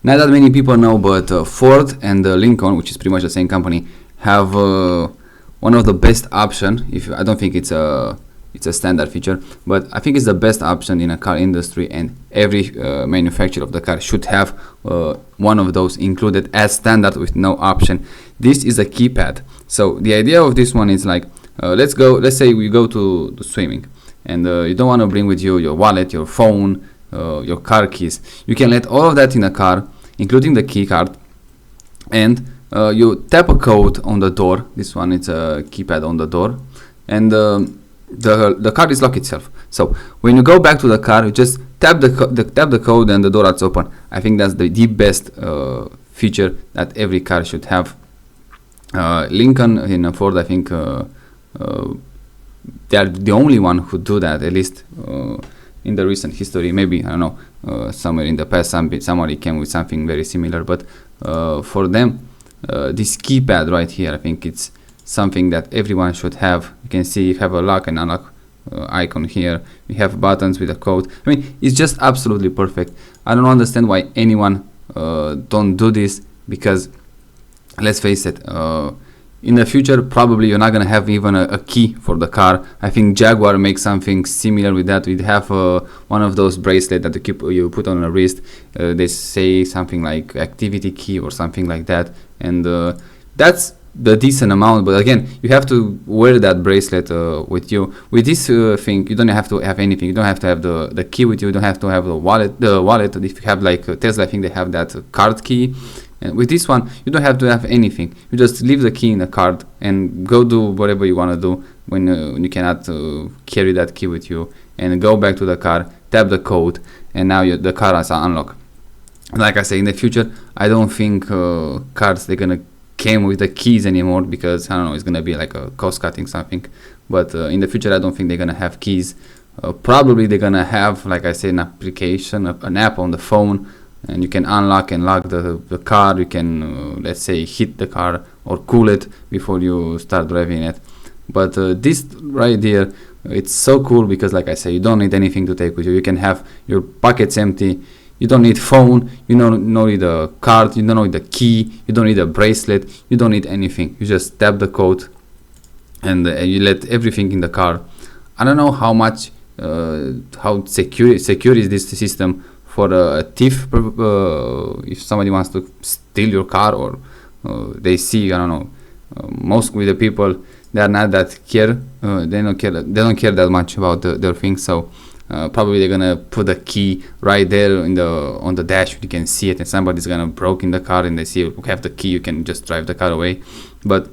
not that many people know, but Ford and Lincoln, which is pretty much the same company, have one of the best option. If I don't think it's a standard feature, but I think it's the best option in a car industry, and every manufacturer of the car should have one of those included as standard with no option. This is a keypad. So the idea of this one is like, let's say we go to swimming, and you don't want to bring with you your wallet, your phone, your car keys. You can let all of that in a car, including the key card, and you tap a code on the door. This one, it's a keypad on the door, and the car is locked itself. So when you go back to the car, you just tap the code and the door is open. I think that's the best feature that every car should have. Lincoln and Ford, I think they are the only one who do that, at least in the recent history. Maybe, I don't know, somewhere in the past somebody came with something very similar, but for them, this keypad right here, I think it's something that everyone should have. You can see you have a lock and unlock icon here. We have buttons with a code. I mean, it's just absolutely perfect. I don't understand why anyone don't do this, because let's face it, in the future probably you're not gonna have even a key for the car. I think Jaguar makes something similar with that. We'd have one of those bracelets that you put on a wrist. They say something like activity key or something like that, and that's the decent amount. But again, you have to wear that bracelet with you. With this thing, you don't have to have anything. You don't have to have the key with you. You don't have to have the wallet. If you have like Tesla, I think they have that card key. And with this one, you don't have to have anything. You just leave the key in the card and go do whatever you want to do when you cannot carry that key with you. And go back to the car, tap the code, and now the car is unlocked. Like I say, in the future, I don't think cars they're gonna came with the keys anymore, because I don't know, it's gonna be like a cost cutting something. But in the future, I don't think they're gonna have keys. Probably they're gonna have, like I say, an application, an app on the phone, and you can unlock and lock the car. You can let's say hit the car or cool it before you start driving it. But this right here, it's so cool, because like I say, you don't need anything to take with you. You can have your pockets empty. You don't need phone, you don't need a card, you don't need the key, you don't need a bracelet, you don't need anything. You just tap the code and you let everything in the car. I don't know how much, how secure is this system for a thief, if somebody wants to steal your car, or they see, I don't know, most with the people, they are not that care, they don't care that much about their things. So probably they're gonna put a key right there on the dash. You can see it, and somebody's gonna broke in the car and they see you have the key. You can just drive the car away. But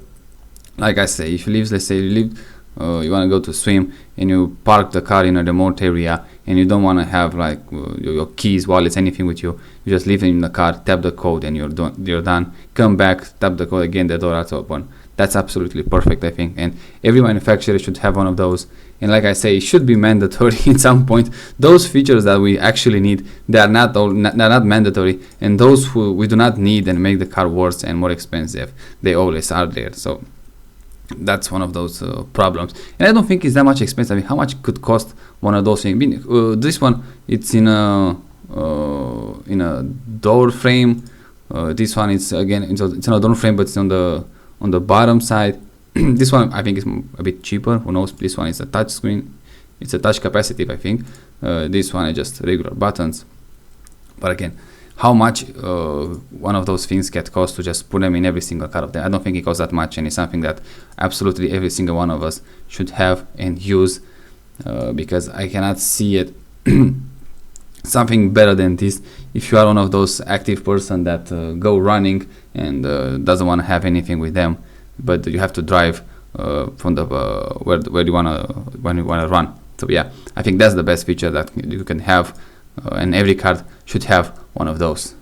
like I say, if you leave, let's say you want to go to swim and you park the car in a remote area, and you don't want to have like your keys, wallets, anything with you, you just leave it in the car, tap the code, and you're done. Come back, tap the code again, the door is open. That's absolutely perfect, I think, and every manufacturer should have one of those. And like I say, it should be mandatory at some point. Those features that we actually need, they're not mandatory, and those who we do not need and make the car worse and more expensive, they always are there. So that's one of those problems, and I don't think it's that much expensive. I mean, how much could cost one of those things? This one, it's in a door frame. This one is again, it's in a door frame, but it's on the bottom side. This one I think is a bit cheaper. Who knows? This one is a touch screen. It's a touch capacitive, I think. This one is just regular buttons. But again, how much one of those things can cost to just put them in every single car of them? I don't think it costs that much, and it's something that absolutely every single one of us should have and use, because I cannot see it something better than this. If you are one of those active person that go running and doesn't want to have anything with them, but you have to drive from the where you wanna run. So yeah, I think that's the best feature that you can have, and every car should have one of those.